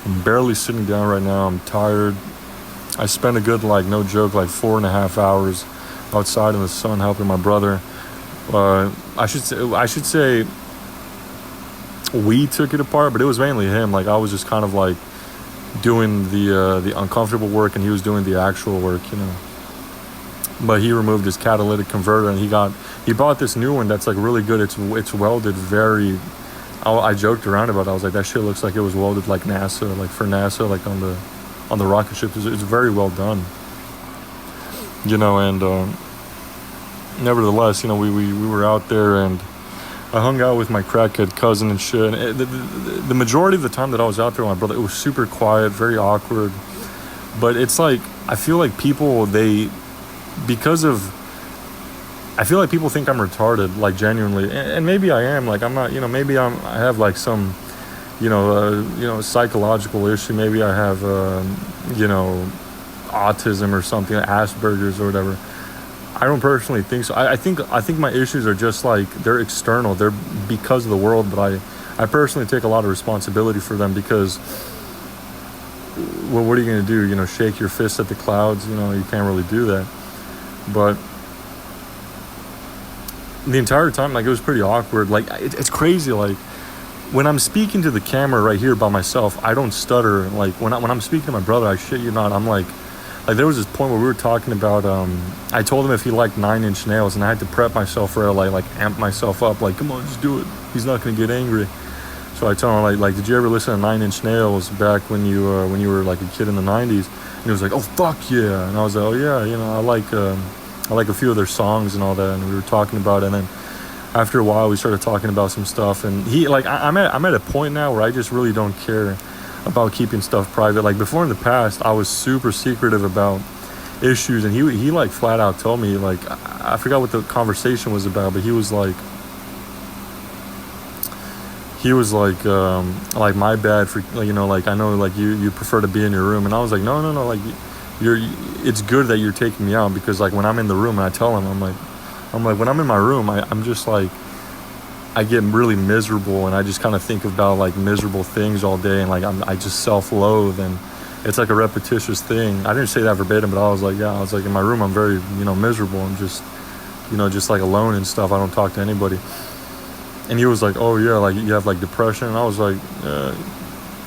I'm barely sitting down right now. I'm tired. I spent a good, like, no joke, like 4.5 hours outside in the sun helping my brother. I should say we took it apart, but it was mainly him. Like, I was just kind of like doing the uncomfortable work, and he was doing the actual work, you know. But he removed his catalytic converter, and he bought this new one that's like really good. It's welded very. I joked around about it. I was like, that shit looks like it was welded like NASA, like for NASA, like on the rocket ships. It's very well done, you know. And nevertheless, you know, we were out there, and I hung out with my crackhead cousin and shit. And the majority of the time that I was out there with my brother, it was super quiet, very awkward. But it's like, I feel like people, I feel like people think I'm retarded, like genuinely. And maybe I am, like I'm not, you know, maybe I have like some, psychological issue. Maybe I have, autism or something, Asperger's or whatever. I don't personally think so. I think my issues are just like, they're external. They're because of the world, but I personally take a lot of responsibility for them because, well, what are you going to do? You know, shake your fist at the clouds? You know, you can't really do that. But the entire time, like, it was pretty awkward. Like, it's crazy. Like, when I'm speaking to the camera right here by myself, I don't stutter. Like, when I'm speaking to my brother, I shit you not, I'm like there was this point where we were talking about, I told him if he liked 9 Inch Nails, and I had to prep myself for it, like amp myself up, like, come on, just do it. He's not going to get angry. So I told him, like, did you ever listen to 9 Inch Nails back when you were like a kid in the 90s? And he was like, oh, fuck yeah. And I was like, oh yeah, you know, I like a few of their songs and all that. And we were talking about it. And then after a while, we started talking about some stuff. And he, like, I'm at a point now where I just really don't care about keeping stuff private. Like, before in the past, I was super secretive about issues, and he like flat out told me, like, I forgot what the conversation was about, but he was like my bad for, you know, like, I know, like, you prefer to be in your room. And I was like, no, like, it's good that you're taking me out, because, like, when I'm in the room, and I tell him, I'm like when I'm in my room, I'm just like, I get really miserable, and I just kind of think about, like, miserable things all day, and, like, I just self-loathe, and it's like a repetitious thing. I didn't say that verbatim, but I was like, in my room, I'm very, you know, miserable. I'm just, you know, just like alone and stuff. I don't talk to anybody. And he was like, oh yeah, like, you have like depression. And I was like,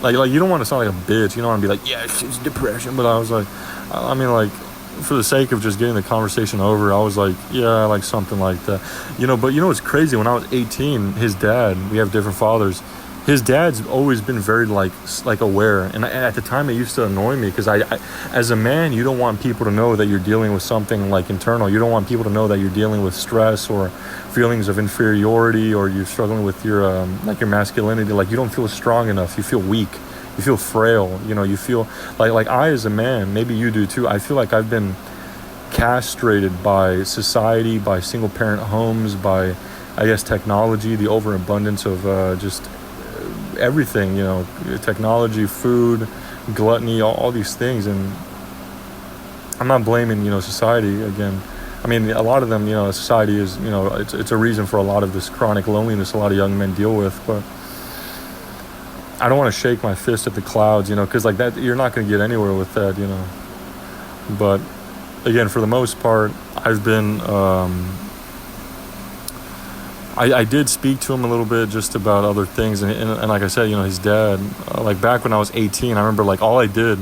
like you don't want to sound like a bitch. You don't want to be like, yeah, it's depression. But I was like, I mean, like, for the sake of just getting the conversation over, I was like, yeah, like something like that, you know. But you know what's crazy? When I was 18, his dad, we have different fathers. His dad's always been very like aware, and at the time it used to annoy me, because I, as a man, you don't want people to know that you're dealing with something like internal. You don't want people to know that you're dealing with stress or feelings of inferiority, or you're struggling with your like your masculinity. Like, you don't feel strong enough. You feel weak. You feel frail. You know, you feel like I, as a man, maybe you do too, I feel like I've been castrated by society, by single parent homes, by, I guess, technology, the overabundance of just everything, you know, technology, food, gluttony, all these things. And I'm not blaming, you know, society again. I mean, a lot of them, you know, society is, you know, it's a reason for a lot of this chronic loneliness a lot of young men deal with. But I don't want to shake my fist at the clouds, you know, because, like, that, you're not going to get anywhere with that, you know. But again, for the most part, I've been I did speak to him a little bit just about other things, and like I said, you know, his dad, like, back when I was 18, I remember, like, all I did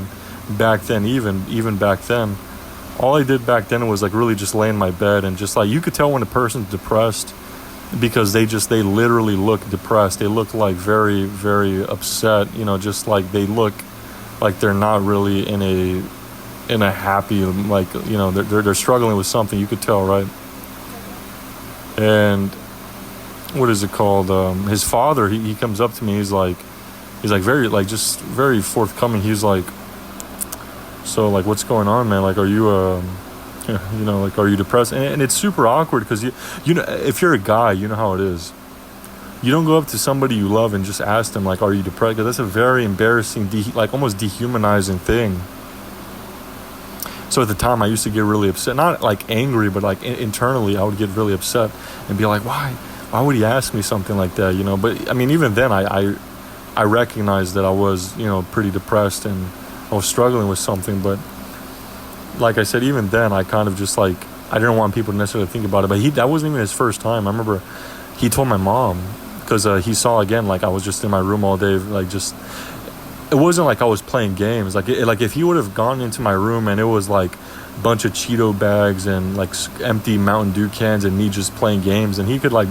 back then, even back then, all I did back then was, like, really just lay in my bed, and just, like, you could tell when a person's depressed, because they literally look depressed. They look, like, very, very upset, you know, just like they look like they're not really in a happy, like, you know, they're struggling with something. You could tell, right? And what is it called? His father, he comes up to me. He's like very, like, just very forthcoming. He's like, so, like, what's going on, man? Like, are you, you know, like, are you depressed? And it's super awkward, because you know, if you're a guy, you know how it is. You don't go up to somebody you love and just ask them, like, are you depressed? Because that's a very embarrassing, like, almost dehumanizing thing. So at the time, I used to get really upset, not like angry, but like internally, I would get really upset and be like, why would he ask me something like that, you know? But I mean, even then, I I recognized that I was, pretty depressed and I was struggling with something. But like I said, even then, I kind of just like, I didn't want people to necessarily think about it. But that wasn't even his first time. I remember he told my mom, because he saw again, like I was just in my room all day, like just, it wasn't like I was playing games. Like if he would have gone into my room and it was like a bunch of Cheeto bags and like empty Mountain Dew cans and me just playing games, and he could like,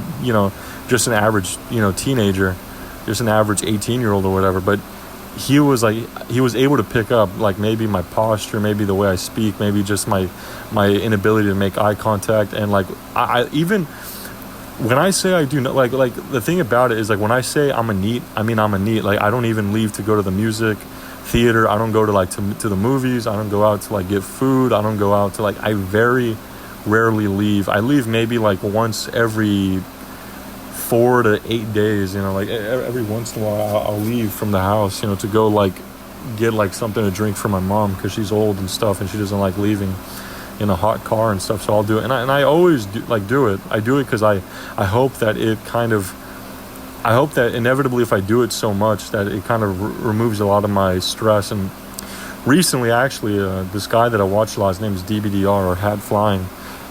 just an average, teenager, just an average 18-year-old or whatever. But he was able to pick up like maybe my posture, maybe the way I speak, maybe just my inability to make eye contact. And like I even when I say I do not, like the thing about it is, like when I say I'm a neat, I mean I'm a neat. Like I don't even leave to go to the music theater. I don't go to like to the movies. I don't go out to like get food. I don't go out to like, I very rarely leave. I leave maybe like once every 4 to 8 days, like every once in a while I'll leave from the house, to go like get like something to drink for my mom, because she's old and stuff and she doesn't like leaving in a hot car and stuff. So I'll do it, and I always do it. I do it because I hope that I hope that inevitably, if I do it so much, that it kind of removes a lot of my stress. And recently, actually, this guy that I watched a lot, his name is DBDR, or Hat Flying.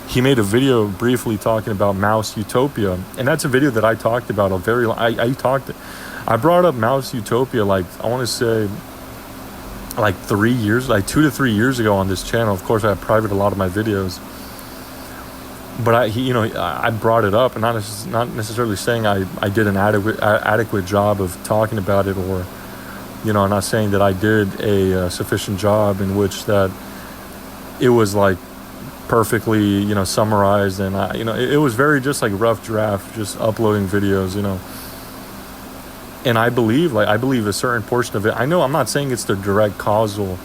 He made a video briefly talking about Mouse Utopia, and that's a video that I talked about I brought up Mouse Utopia, like I want to say like 3 years, like 2 to 3 years ago on this channel. Of course, I private a lot of my videos, but I brought it up, and not necessarily saying I did an adequate job of talking about it, or I'm not saying that I did a sufficient job in which that it was like perfectly summarized, and it was very just like rough draft, just uploading videos, and I believe a certain portion of it, I know I'm not saying it's the direct causal,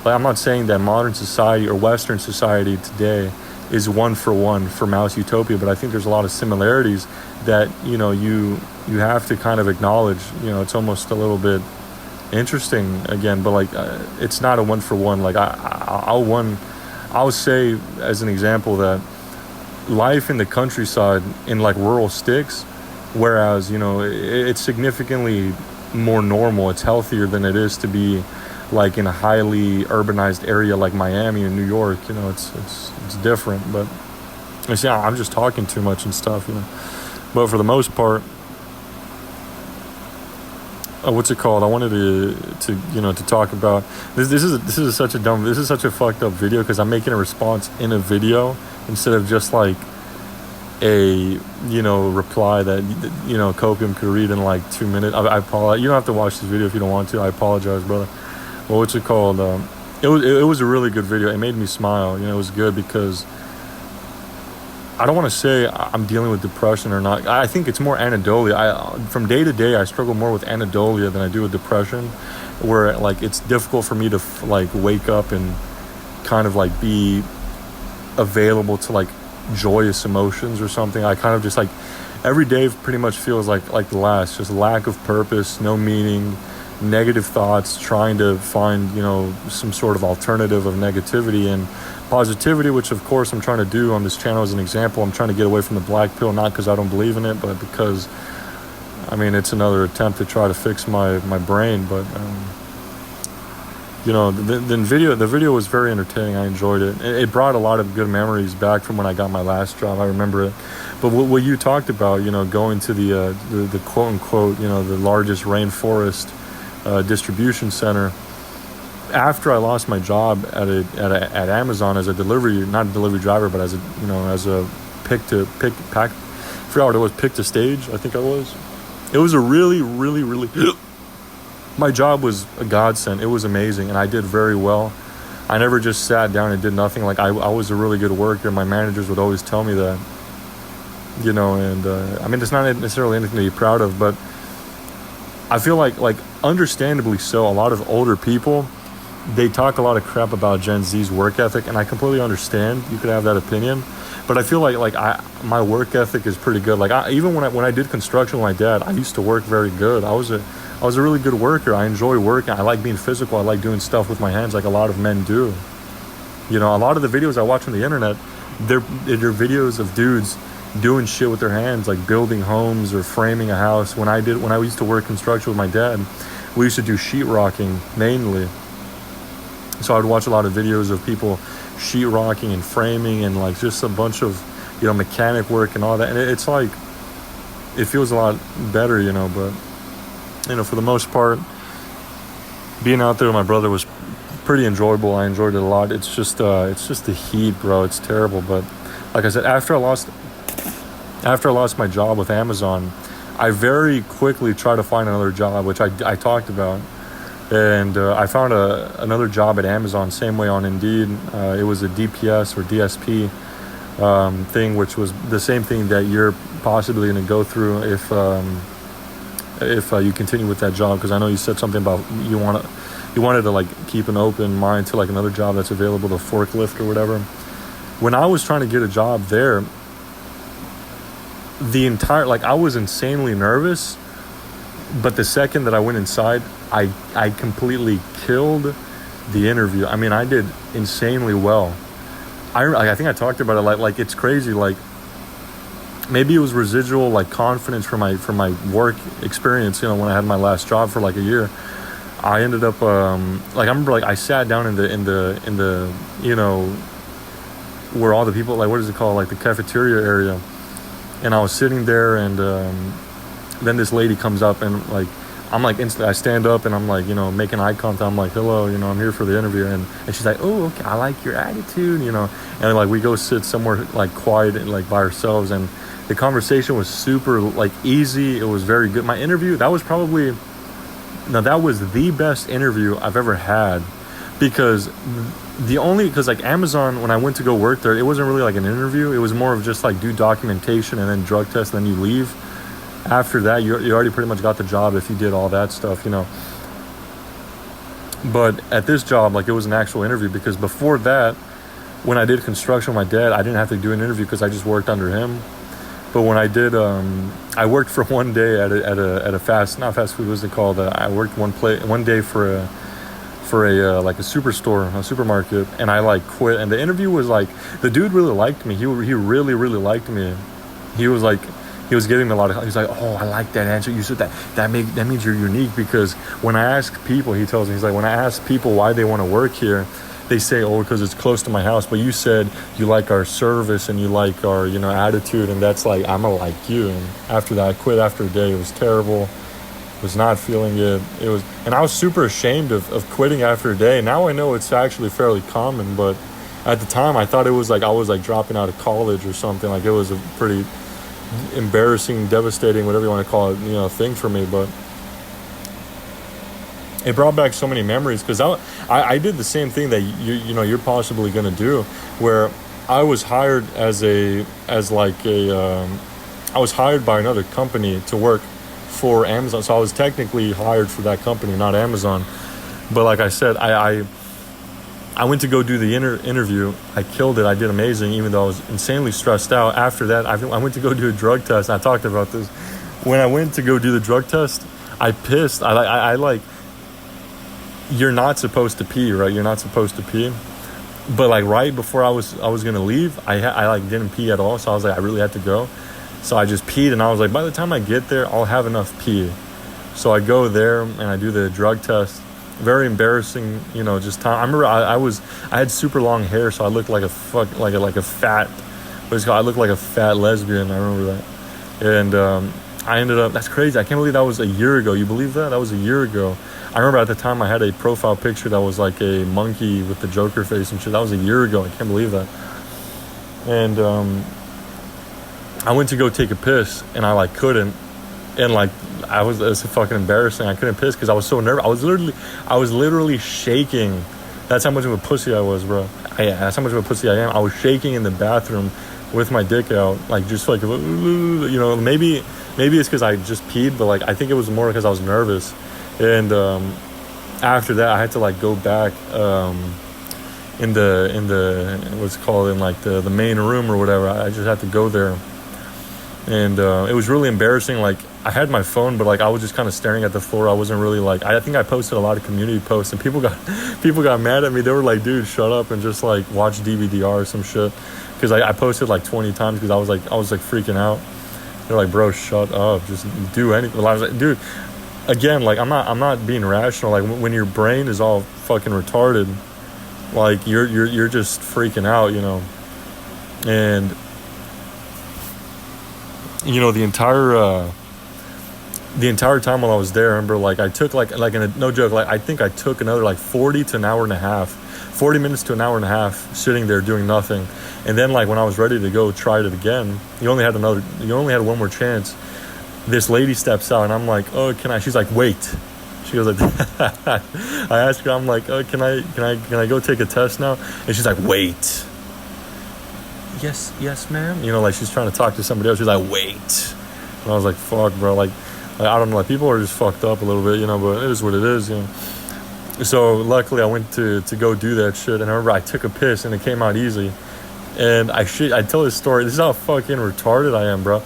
like I'm not saying that modern society or Western society today is one for Mouse Utopia, but I think there's a lot of similarities that you have to kind of acknowledge. It's almost a little bit interesting again, but like it's not a one for one. Like I'll say as an example that life in the countryside in like rural sticks, whereas it's significantly more normal, it's healthier than it is to be like in a highly urbanized area like Miami or New York. It's different. But I'm just talking too much and stuff, but for the most part, what's it called? I wanted to talk about this. This is such a fucked up video, because I'm making a response in a video instead of just like a reply that Copium could read in like 2 minutes. I apologize. You don't have to watch this video if you don't want to. I apologize, brother. Well, what's it called? It was a really good video. It made me smile. It was good because I don't want to say I'm dealing with depression or not. I think it's more anhedonia. From day to day, I struggle more with anhedonia than I do with depression, where like it's difficult for me to like wake up and kind of like be available to like joyous emotions or something. I kind of just like every day pretty much feels like the last, just lack of purpose, no meaning, negative thoughts, trying to find some sort of alternative of negativity and positivity, which of course I'm trying to do on this channel as an example. I'm trying to get away from the black pill, not because I don't believe in it, but because it's another attempt to try to fix my brain. But the video was very entertaining. I enjoyed it. It brought a lot of good memories back from when I got my last job. I remember it. But what you talked about, going to the quote unquote, the largest rainforest distribution center. After I lost my job at Amazon as a not a delivery driver, but as a pick to pack. I forgot what it was, pick to stage, I think I was. It was a really, really, really. My job was a godsend. It was amazing, and I did very well. I never just sat down and did nothing. Like I was a really good worker. My managers would always tell me that. And it's not necessarily anything to be proud of, but I feel like understandably so, a lot of older people, they talk a lot of crap about Gen Z's work ethic, and I completely understand. You could have that opinion, but I feel like my work ethic is pretty good. Like even when I did construction with my dad, I used to work very good. I was a really good worker. I enjoy working. I like being physical. I like doing stuff with my hands, like a lot of men do. A lot of the videos I watch on the internet, they're videos of dudes doing shit with their hands, like building homes or framing a house. When I used to work construction with my dad, we used to do sheetrocking mainly. So I'd watch a lot of videos of people sheetrocking and framing and like just a bunch of, mechanic work and all that. And it's like, it feels a lot better, but, for the most part, being out there with my brother was pretty enjoyable. I enjoyed it a lot. It's just the heat, bro. It's terrible. But like I said, after I lost my job with Amazon, I very quickly tried to find another job, which I talked about. And I found another job at Amazon, same way on Indeed. It was a DPS or DSP thing, which was the same thing that you're possibly going to go through if you continue with that job. Because I know you said something about you wanted to like keep an open mind to like another job that's available, the forklift or whatever. When I was trying to get a job there, I was insanely nervous. But the second that I went inside, I completely killed the interview. I mean, I did insanely well. I think I talked about it. Like it's crazy. Like maybe it was residual like confidence from my work experience. When I had my last job for like a year, I ended up I remember like I sat down in the where all the people, like, what is it called, like the cafeteria area, and I was sitting there, and then this lady comes up, and like I'm like instantly, I stand up and I'm like, making eye contact. I'm like, hello, I'm here for the interview. And she's like, oh, okay, I like your attitude, and like we go sit somewhere like quiet and like by ourselves. And the conversation was super like easy. It was very good. My interview, that was the best interview I've ever had, because like Amazon, when I went to go work there, it wasn't really like an interview. It was more of just like do documentation and then drug test, and then you leave. After that, you already pretty much got the job if you did all that stuff, But at this job, like, it was an actual interview, because before that, when I did construction with my dad, I didn't have to do an interview because I just worked under him. But when I did, I worked for one day at a not fast food, what's it called? I worked one day for a like a supermarket, and I like quit. And the interview was like, the dude really liked me. He really, really liked me. He was like, he was giving me a lot of, he's like, oh, I like that answer. You said that means you're unique, because when I ask people, he tells me, he's like, when I ask people why they want to work here, they say, oh, because it's close to my house. But you said you like our service and you like our, attitude. And that's like, I'm going to like you. And after that, I quit after a day. It was terrible. Was not feeling it. And I was super ashamed of quitting after a day. Now I know it's actually fairly common. But at the time, I thought it was like I was like dropping out of college or something. Like it was a pretty embarrassing, devastating, whatever you want to call it, thing for me. But it brought back so many memories, because I did the same thing that you're possibly going to do, where I was hired I was hired by another company to work for Amazon. So I was technically hired for that company, not Amazon. But like I said, I went to go do the interview. I killed it. I did amazing, even though I was insanely stressed out. After that, I went to go do a drug test. I talked about this. When I went to go do the drug test, I pissed. I like, you're not supposed to pee, right? You're not supposed to pee. But like right before I was gonna leave, I like didn't pee at all. So I was like, I really had to go. So I just peed, and I was like, by the time I get there, I'll have enough pee. So I go there and I do the drug test. Very embarrassing, just time. I remember I had super long hair, so I looked like a fat, I looked like a fat lesbian. I remember that. And I ended up, that's crazy. I can't believe that was a year ago. You believe that? That was a year ago. I remember at the time I had a profile picture that was like a monkey with the Joker face and shit. That was a year ago. I can't believe that. And I went to go take a piss, and I like couldn't. And like, it was fucking embarrassing. I couldn't piss because I was so nervous. I was literally shaking. That's how much of a pussy I was, bro. That's how much of a pussy I am. I was shaking in the bathroom with my dick out, like just like, maybe it's because I just peed, but like I think it was more because I was nervous. And after that, I had to like go back in the what's it called, in like the main room or whatever. I just had to go there. And it was really embarrassing. Like, I had my phone, but like I was just kind of staring at the floor. I wasn't really like, I think I posted a lot of community posts, and people got mad at me. They were like, dude, shut up and just like watch DVDR or some shit. because I posted like 20 times because I was like freaking out. They're like, bro, shut up, just do anything. I was like, dude, again, like I'm not being rational. Like when your brain is all fucking retarded, like you're just freaking out, you know. And you know, the entire time while I was there, I remember like I took like in a, no joke, like I think I took another like 40 to an hour and a half, 40 minutes to an hour and a half sitting there doing nothing. And then like when I was ready to go try it again, you only had one more chance. This lady steps out and I'm like, oh, can I? She's like, wait. She goes like, I asked her, I'm like, oh, can I go take a test now? And she's like, wait. Yes, ma'am. You know, like she's trying to talk to somebody else. She's like, wait. And I was like, fuck, bro. Like I don't know. Like people are just fucked up a little bit, you know. But it is what it is, you know. So luckily, I went to go do that shit, and I remember I took a piss, and it came out easy. And I tell this story. This is how fucking retarded I am, bro.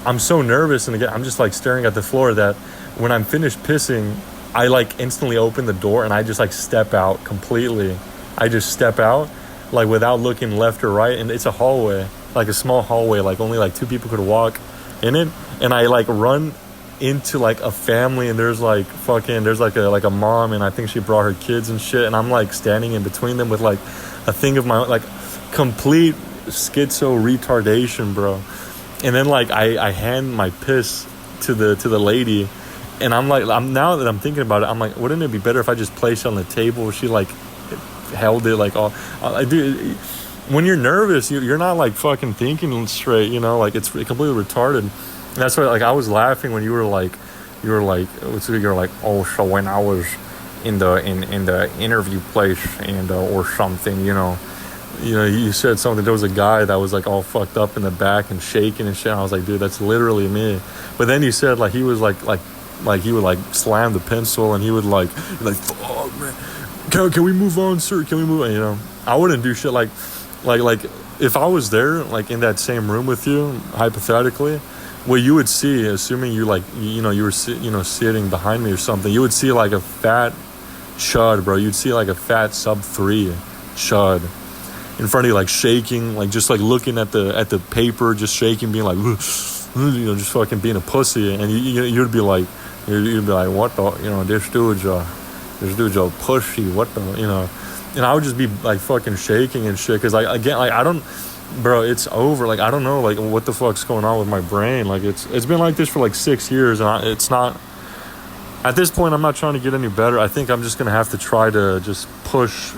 I'm so nervous, and again, I'm just like staring at the floor that when I'm finished pissing, I like instantly open the door and I just like step out completely. I just step out like without looking left or right, and it's a hallway, like a small hallway, like only like 2 people could walk in it, and I like run into like a family, and there's like a mom, and I think she brought her kids and shit, and I'm like standing in between them with like a thing of my own, like complete schizo retardation, bro. And then like I hand my piss to the lady, and I'm now that I'm thinking about it, I'm like, wouldn't it be better if I just placed it on the table? She like held it like all. I do. When you're nervous, you're not like fucking thinking straight, you know. Like it's completely retarded. And that's why like I was laughing when you were like, oh, so when I was in the interview place and or something, you know, you said something. There was a guy that was like all fucked up in the back and shaking and shit. And I was like, dude, that's literally me. But then you said like he was like he would like slam the pencil, and he would like fuck, man. Can we move on, sir? Can we move on? You know, I wouldn't do shit like if I was there like in that same room with you, hypothetically, what you would see, assuming you like you were sitting behind me or something, you would see like a fat chud, bro. You'd see like a fat sub 3 chud in front of you, like shaking, like just like looking at the paper, just shaking, being like, just fucking being a pussy, and you'd be like, what the, this dude's a pussy, what the, and I would just be like fucking shaking and shit, because like again, like I don't, bro, it's over, like I don't know like what the fuck's going on with my brain, like it's been like this for like 6 years, and it's not, at this point I'm not trying to get any better. I think I'm just gonna have to try to just push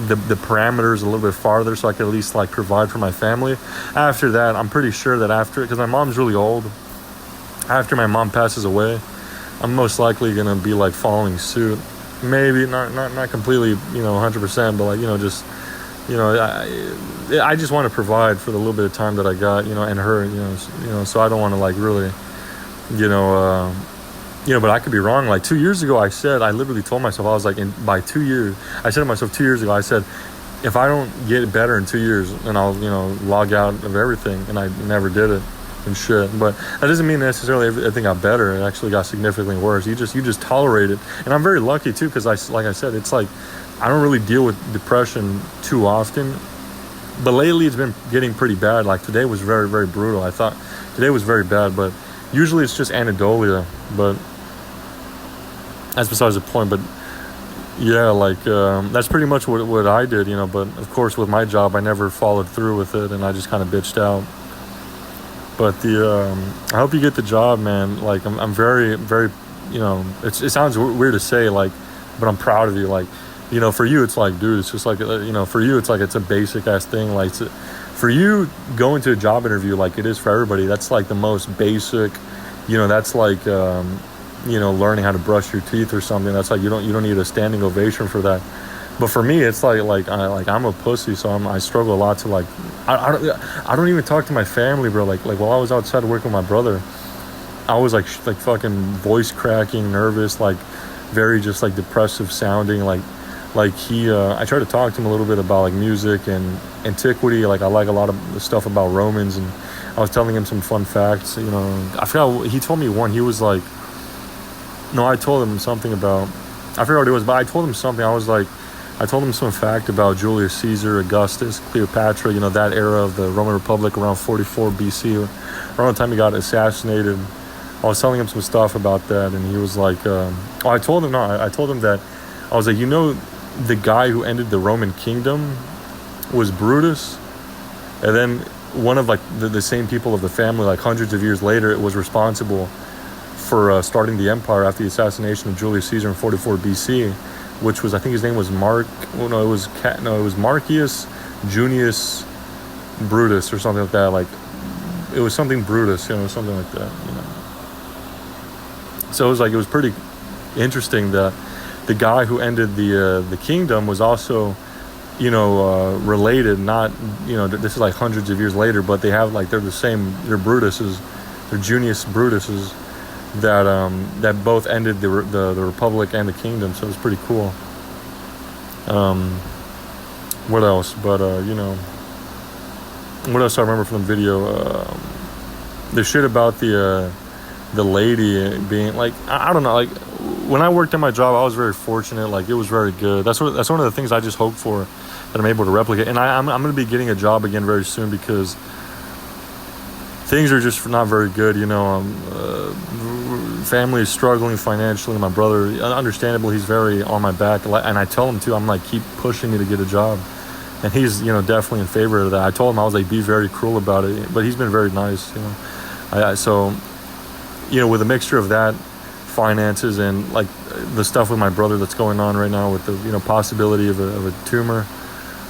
the parameters a little bit farther so I can at least like provide for my family. After that, I'm pretty sure that because my mom's really old, after my mom passes away, I'm most likely gonna be like following suit. Maybe not completely, 100%, but like, just, I just want to provide for the little bit of time that I got, and her, so I don't want to like really, but I could be wrong. Like 2 years ago, I literally told myself, I was like, by 2 years, I said to myself 2 years ago, I said, if I don't get better in 2 years, then I'll, log out of everything. And I never did it and shit. But that doesn't mean necessarily everything got better. It actually got significantly worse. You just tolerate it. And I'm very lucky too, because like I said, it's like, I don't really deal with depression too often. But lately it's been getting pretty bad. Like today was very, very brutal. I thought today was very bad, but usually it's just anhedonia. But that's besides the point. But yeah, like that's pretty much what I did, but of course with my job I never followed through with it, and I just kind of bitched out. But I hope you get the job, man. Like I'm very, very, it sounds weird to say, like, but I'm proud of you. Like, for you it's like, dude, it's just like, for you it's like it's a basic ass thing. Like for you going to a job interview, like it is for everybody, that's like the most basic, that's like learning how to brush your teeth or something. That's like you don't need a standing ovation for that. But for me, it's like I'm a pussy, so I struggle a lot to like I don't even talk to my family, bro. Like while I was outside working with my brother, I was like fucking voice cracking, nervous, like very just like depressive sounding. Like he I tried to talk to him a little bit about like music and antiquity. Like I like a lot of the stuff about Romans, and I was telling him some fun facts. I forgot, he told me one. He was like, no, I told him something about, I forgot what it was, but I told him something. I was like, I told him some fact about Julius Caesar, Augustus, Cleopatra, that era of the Roman Republic around 44 BC, around the time he got assassinated. I was telling him some stuff about that, and he was like, I told him that, I was like, the guy who ended the Roman kingdom was Brutus, and then one of like the same people of the family, like hundreds of years later, it was responsible for starting the empire after the assassination of Julius Caesar in 44 BC, which was, I think his name was it was Marcius Junius Brutus or something like that. Like, it was something Brutus, something like that, So it was pretty interesting that the guy who ended the kingdom was also, related. Not, this is like hundreds of years later, but they have like, they're the same. They're Brutuses, they're Junius Brutuses that both ended the republic and the kingdom. So it was pretty cool. What else? But what else I remember from the video? The shit about the lady being like, I don't know, like when I worked at my job, I was very fortunate. Like, it was very good. That's one of the things I just hope for, that I'm able to replicate. And I'm going to be getting a job again very soon, because things are just not very good. Family is struggling financially. My brother, understandably, he's very on my back, and I tell him too. I'm like, keep pushing me to get a job, and he's definitely in favor of that. I told him, I was like, be very cruel about it, but he's been very nice. So with a mixture of that, finances, and like the stuff with my brother that's going on right now with the possibility of a tumor.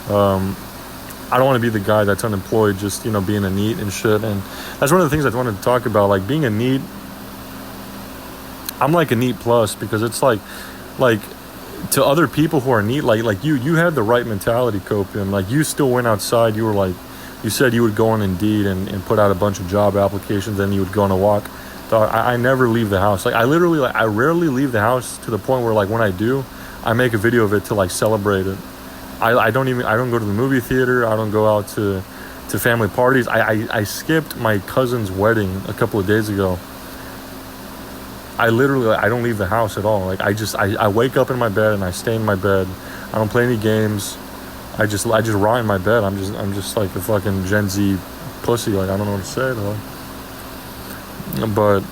I don't want to be the guy that's unemployed, just being a NEET and shit. And that's one of the things I wanted to talk about. Like, being a NEET, I'm like a NEET plus, because it's like to other people who are NEET, like you had the right mentality, Copium. Like, you still went outside. You were like, you said you would go on Indeed and put out a bunch of job applications, then you would go on a walk. So I never leave the house. Like, I rarely leave the house, to the point where, like, when I do, I make a video of it to like celebrate it. I don't go to the movie theater. I don't go out to family parties. I skipped my cousin's wedding a couple of days ago. I don't leave the house at all. Like, I wake up in my bed and I stay in my bed. I don't play any games. I just rot in my bed. I'm just like a fucking Gen Z pussy. Like, I don't know what to say, dog. But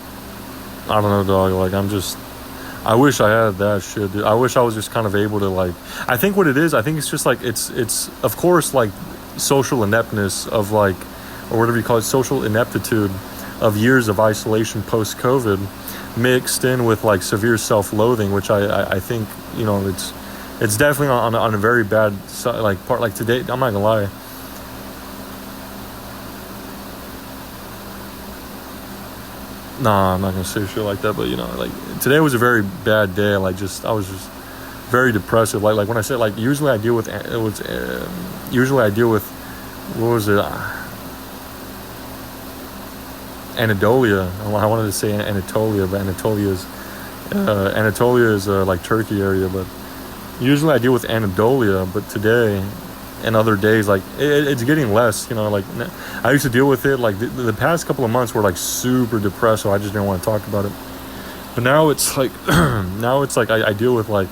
I don't know, dog. Like, I wish I had that shit, dude. I wish I was just kind of able to, like, I think what it is, I think it's just like, it's of course, like, social ineptness of, like, or whatever you call it, social ineptitude of years of isolation post-COVID, mixed in with like severe self-loathing, which I think it's definitely on a very bad like part. Like, today, I'm not gonna lie, nah, I'm not gonna say shit like that, but like, today was a very bad day. Like, I was just very depressive. Like when I say, like, usually I deal with what was it? Anatolia. I wanted to say Anatolia, but Anatolia is like Turkey area. But usually I deal with Anatolia. But today and other days, like, it's getting less. Like, I used to deal with it. Like, the past couple of months were like super depressed, so I just didn't want to talk about it. But now it's like I deal with like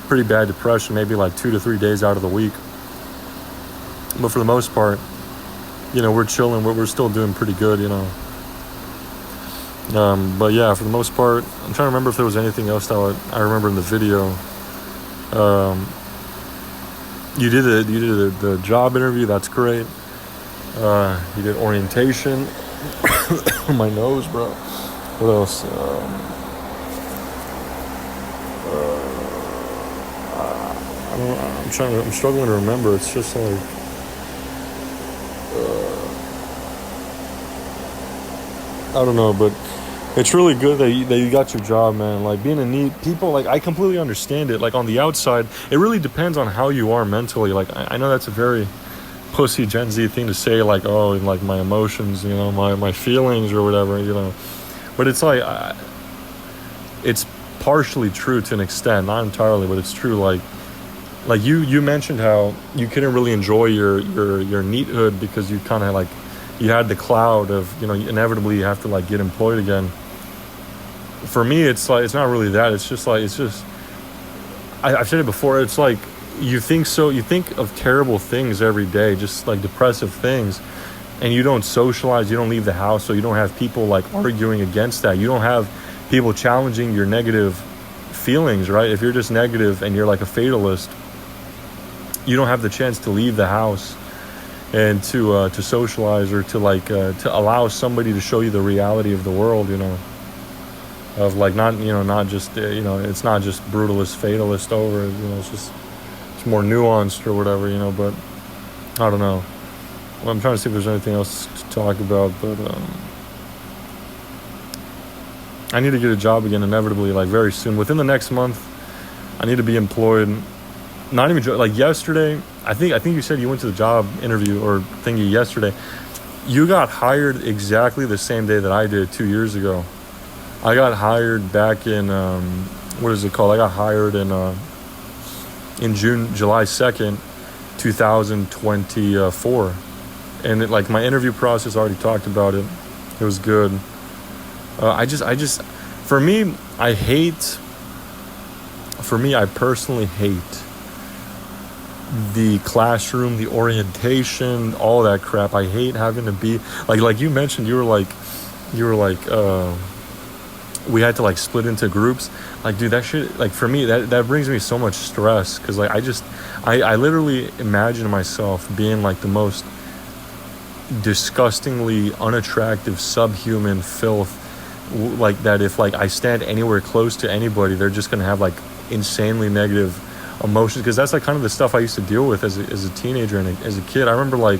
pretty bad depression, maybe like 2 to 3 days out of the week. But for the most part, we're chilling. We're still doing pretty good. But yeah, for the most part, I'm trying to remember if there was anything else that I remember in the video. You did the job interview. That's great. You did orientation. My nose, bro. What else? I'm struggling to remember. It's just like, I don't know, but it's really good that you got your job, man. Like, being a NEET, people, like, I completely understand it. Like, on the outside, it really depends on how you are mentally. Like, I know that's a very pussy Gen Z thing to say, like, oh, like, my emotions, my feelings or whatever, But it's like, it's partially true to an extent, not entirely, but it's true. Like you mentioned how you couldn't really enjoy your NEEThood because you kind of like, you had the cloud of, inevitably you have to like get employed again. For me, it's like, it's not really that. It's just like, I've said it before. It's like you think of terrible things every day, just like depressive things, and you don't socialize, you don't leave the house, so you don't have people like arguing against that. You don't have people challenging your negative feelings, right? If you're just negative and you're like a fatalist, you don't have the chance to leave the house and to socialize, or to like to allow somebody to show you the reality of the world, of like not just it's not just brutalist fatalist over, it's more nuanced or whatever, but I don't know. Well, I'm trying to see if there's anything else to talk about, but I need to get a job again inevitably, like very soon. Within the next month, I need to be employed. Not even like yesterday. I think you said you went to the job interview or thingy yesterday. You got hired exactly the same day that I did 2 years ago. I got hired back in what is it called? I got hired in July 2nd, 2024, and like my interview process, already talked about it. It was good. I personally hate the classroom, the orientation, all that crap. I hate having to be like you mentioned, you were like we had to like split into groups. Like, dude, that shit, like for me, that brings me so much stress, because like I literally imagine myself being like the most disgustingly unattractive subhuman filth, like that if like I stand anywhere close to anybody, they're just gonna have like insanely negative emotions, because that's like kind of the stuff I used to deal with as a teenager and as a kid. I remember like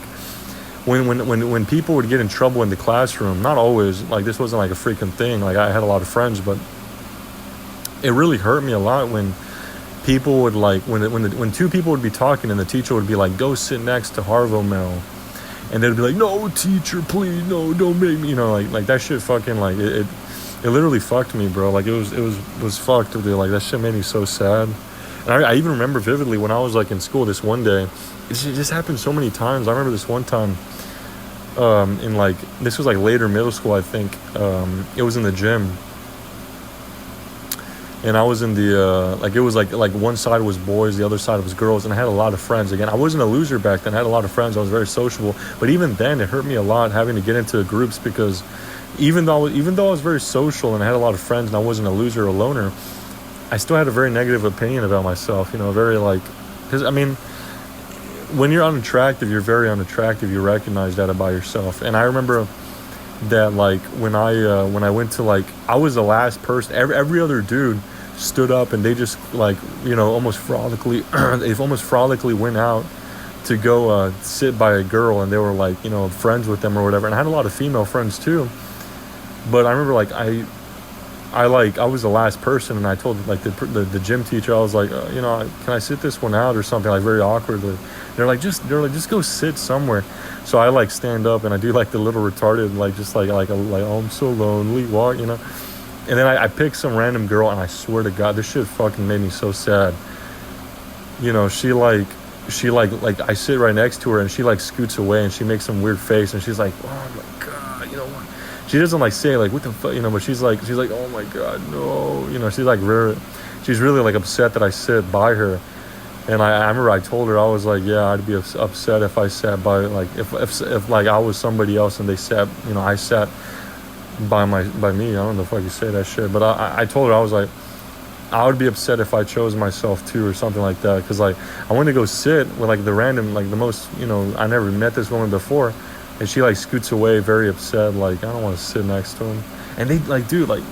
when people would get in trouble in the classroom, not always, like this wasn't like a freaking thing, like I had a lot of friends, but it really hurt me a lot when people would like when two people would be talking and the teacher would be like, go sit next to Harvo Mel, and they'd be like, no teacher, please, no, don't make me, like that shit fucking like it literally fucked me, bro. Like it was fucked. Like that shit made me so sad. And I even remember vividly when I was like in school this one day. It just happened so many times. I remember this one time in like, this was like later middle school, I think. It was in the gym. And I was in the, like it was like one side was boys, the other side was girls. And I had a lot of friends. Again, I wasn't a loser back then. I had a lot of friends. I was very sociable. But even then, it hurt me a lot having to get into groups, because even though I was very social and I had a lot of friends and I wasn't a loser or a loner, I still had a very negative opinion about myself, very like, because I mean, when you're unattractive, you're very unattractive. You recognize that about yourself. And I remember that like when I went to like, I was the last person. Every other dude stood up and they just like, almost frolickly, they almost frolickly went out to go sit by a girl, and they were like, friends with them or whatever. And I had a lot of female friends too. But I remember like I was the last person, and I told like the gym teacher, I was like, can I sit this one out or something, like very awkwardly. They're like, just go sit somewhere. So I like stand up and I do like the little retarded, like just like oh, I'm so lonely, walk, And then I picked some random girl, and I swear to God, this shit fucking made me so sad. She like I sit right next to her, and she like scoots away, and she makes some weird face, and she's like, oh my God, what? She doesn't like say like what the fuck, but she's like, oh my God, no, she's really like upset that I sit by her. And I remember I told her, I was like, yeah, I'd be upset if I sat by, like if like I was somebody else and they sat, I sat by me. I don't know if I could say that shit, but I told her, I was like, I would be upset if I chose myself too, or something like that, because like I went to go sit with like the random, like the most, I never met this woman before. And she like scoots away, very upset, like I don't want to sit next to him. And they like, dude, like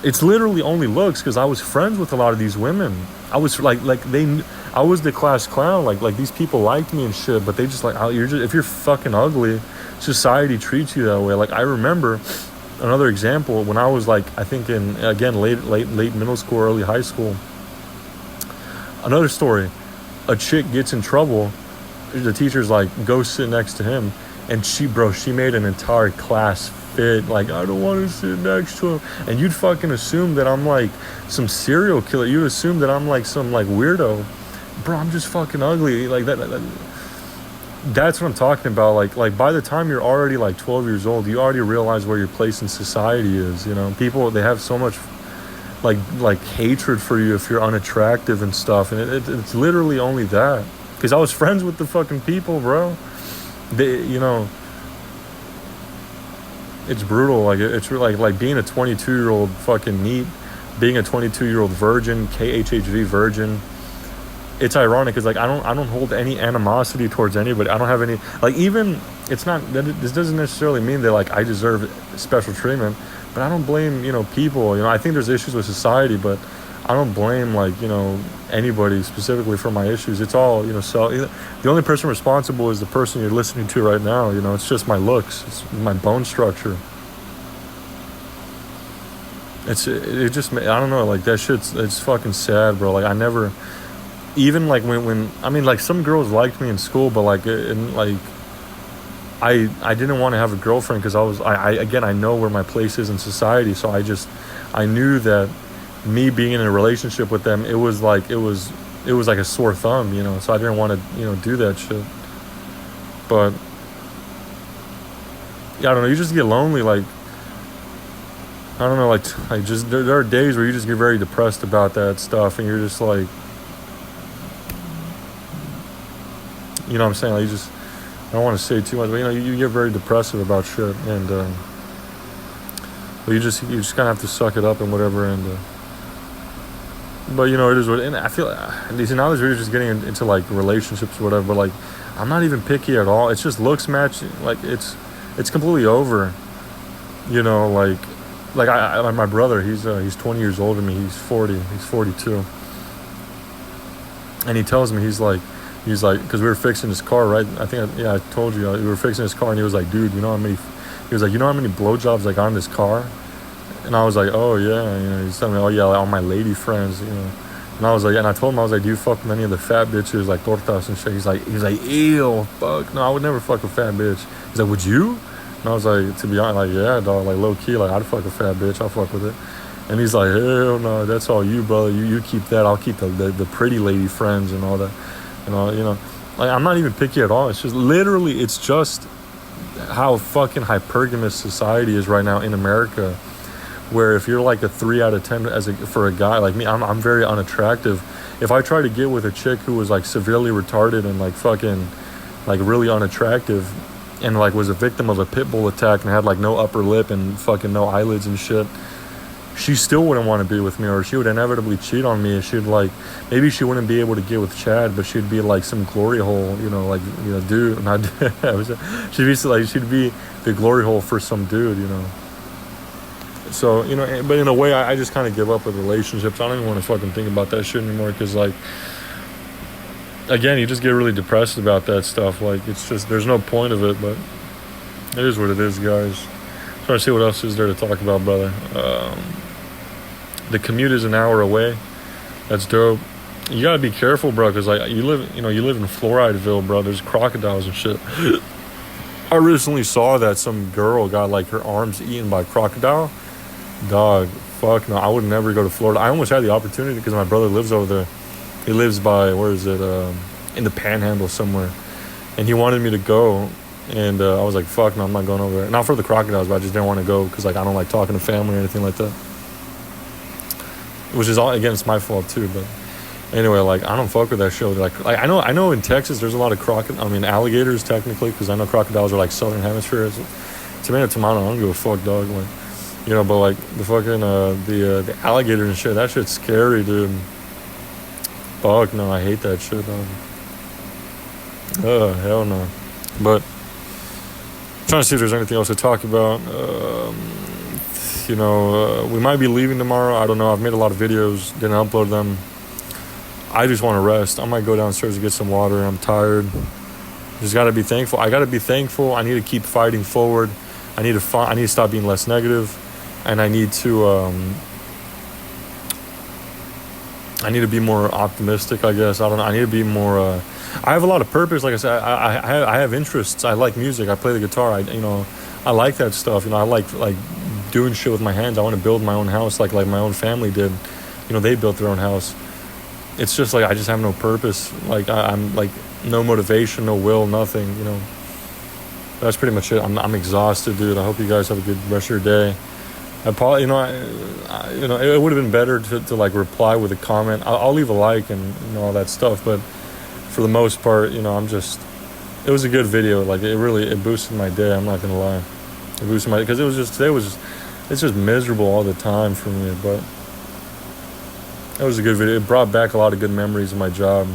it's literally only looks, because I was friends with a lot of these women. I was I was the class clown. Like these people liked me and shit, but they just like, if you're fucking ugly, society treats you that way. Like I remember another example when I was like, I think in again late middle school, early high school. Another story, a chick gets in trouble. The teacher's like, go sit next to him. And she made an entire class fit, like, I don't want to sit next to him. And you'd fucking assume that I'm like some serial killer. You'd assume that I'm like some like weirdo. Bro, I'm just fucking ugly. Like that's what I'm talking about. Like by the time you're already like 12 years old, you already realize where your place in society is. People, they have so much like hatred for you if you're unattractive and stuff, and it's literally only that. Because I was friends with the fucking people, bro. They, it's brutal. Like it's like being a 22-year-old fucking neat, being a 22-year-old virgin, KHHV virgin. It's ironic because like I don't hold any animosity towards anybody. I don't have any, like, even, it's not that this doesn't necessarily mean that like I deserve special treatment, but I don't blame people. I think there's issues with society, but I don't blame like anybody specifically for my issues. It's all so the only person responsible is the person you're listening to right now. It's just my looks, it's my bone structure. It just, I don't know, like that it's fucking sad, bro. Like I never, even like when I mean, like some girls liked me in school, but like I didn't want to have a girlfriend because I know where my place is in society. So I knew that me being in a relationship with them, it was like a sore thumb, so I didn't want to do that shit. But yeah, I don't know, you just get lonely. Like I don't know, like just there are days where you just get very depressed about that stuff, and you're just like, what I'm saying, like I don't want to say too much, but you get very depressive about shit, and but you just kind of have to suck it up and whatever, and but it is what, and I feel these now we're just getting into like relationships or whatever, but like I'm not even picky at all. It's just looks match, like it's completely over, like I my brother, he's 20 years older than me. He's 42, and he tells me, he's like, because we were fixing his car, right? I think, I told you, we were fixing his car, and he was like, dude, you know how many blowjobs I got in this car? And I was like, oh yeah, he's telling me, oh yeah, like all my lady friends, and I was like, and I told him, I was like, do you fuck with any of the fat bitches, like tortas and shit? He's like, ew, fuck, no, I would never fuck a fat bitch. He's like, would you? And I was like, to be honest, like, yeah, dog, like low key, like I'd fuck a fat bitch, I'll fuck with it. And he's like, hell no, that's all you, brother. You keep that, I'll keep the pretty lady friends and all that. Like I'm not even picky at all. It's just literally, it's just how fucking hypergamous society is right now in America, where if you're like a 3 out of 10 for a guy like me, I'm very unattractive. If I try to get with a chick who was like severely retarded and like fucking like really unattractive, and like was a victim of a pit bull attack and had like no upper lip and fucking no eyelids and shit, she still wouldn't want to be with me, or she would inevitably cheat on me. She'd like, maybe she wouldn't be able to get with Chad, but she'd be like some glory hole, dude, not she'd be the glory hole for some dude, So, but in a way, I just kind of give up with relationships. I don't even want to fucking think about that shit anymore, because like, again, you just get really depressed about that stuff. Like, it's just, there's no point of it, but it is what it is, guys. Trying to see what else is there to talk about, brother. The commute is an hour away. That's dope. You gotta be careful, bro, because like you live in Florideville, bro. There's crocodiles and shit. I recently saw that some girl got like her arms eaten by a crocodile. Dog, fuck no, I would never go to Florida. I almost had the opportunity because my brother lives over there. He lives by, where is it, in the Panhandle somewhere, and he wanted me to go, and I was like, fuck no, I'm not going over there. Not for the crocodiles, but I just didn't want to go because like I don't like talking to family or anything like that, which is all, again, it's my fault too. But anyway, like I don't fuck with that show. Like I know in Texas there's a lot of alligators technically, because I know crocodiles are like southern hemisphere. Tomato, I don't give a fuck, dog. Like, but like the fucking the alligators and shit, that shit's scary, dude. Fuck no, I hate that shit, dog. Hell no. But I'm trying to see if there's anything else to talk about. We might be leaving tomorrow. I don't know. I've made a lot of videos, didn't upload them. I just want to rest. I might go downstairs to get some water. I'm tired. Just got to be thankful. I got to be thankful. I need to keep fighting forward. I need to stop being less negative, and I need to be more optimistic, I guess. I don't know. I need to be more. I have a lot of purpose. Like I said, I have interests. I like music. I play the guitar. I like that stuff. I like doing shit with my hands. I want to build my own house, like my own family did. They built their own house. It's just like I just have no purpose. Like I'm like no motivation, no will, nothing. That's pretty much it. I'm exhausted, dude. I hope you guys have a good rest of your day. I probably, it would have been better to like reply with a comment. I'll leave a like and all that stuff, but for the most part, it was a good video. Like it boosted my day. I'm not gonna lie, it boosted my, because it's just miserable all the time for me. But it was a good video. It brought back a lot of good memories of my job,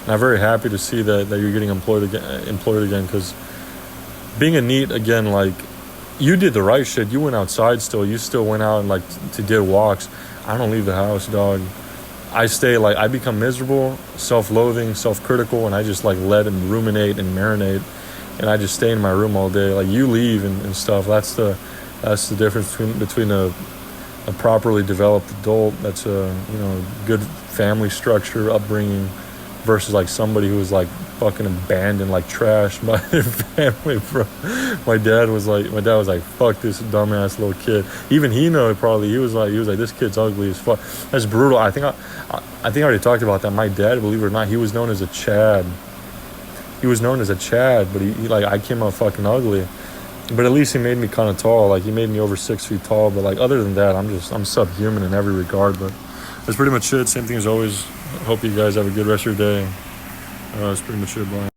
and I'm very happy to see that you're getting employed again. Because being a NEET again, like, you did the right shit. You went outside still. You still went out and like to did walks. I don't leave the house, dog. I stay, like, I become miserable, self-loathing, self-critical, and I just like let and ruminate and marinate, and I just stay in my room all day. Like, you leave and stuff. That's the difference between a properly developed adult that's a good family structure, upbringing, versus like somebody who was like fucking abandoned like trash by their family, bro. My dad was like, fuck this dumbass little kid. Even he was like this kid's ugly as fuck. That's brutal. I think I already talked about that. My dad, believe it or not, he was known as a Chad. But he like, I came out fucking ugly. But at least he made me kind of tall. Like, he made me over 6 feet tall. But like, other than that, I'm subhuman in every regard. But that's pretty much it. Same thing as always. Hope you guys have a good rest of your day. That's pretty much it. Bye.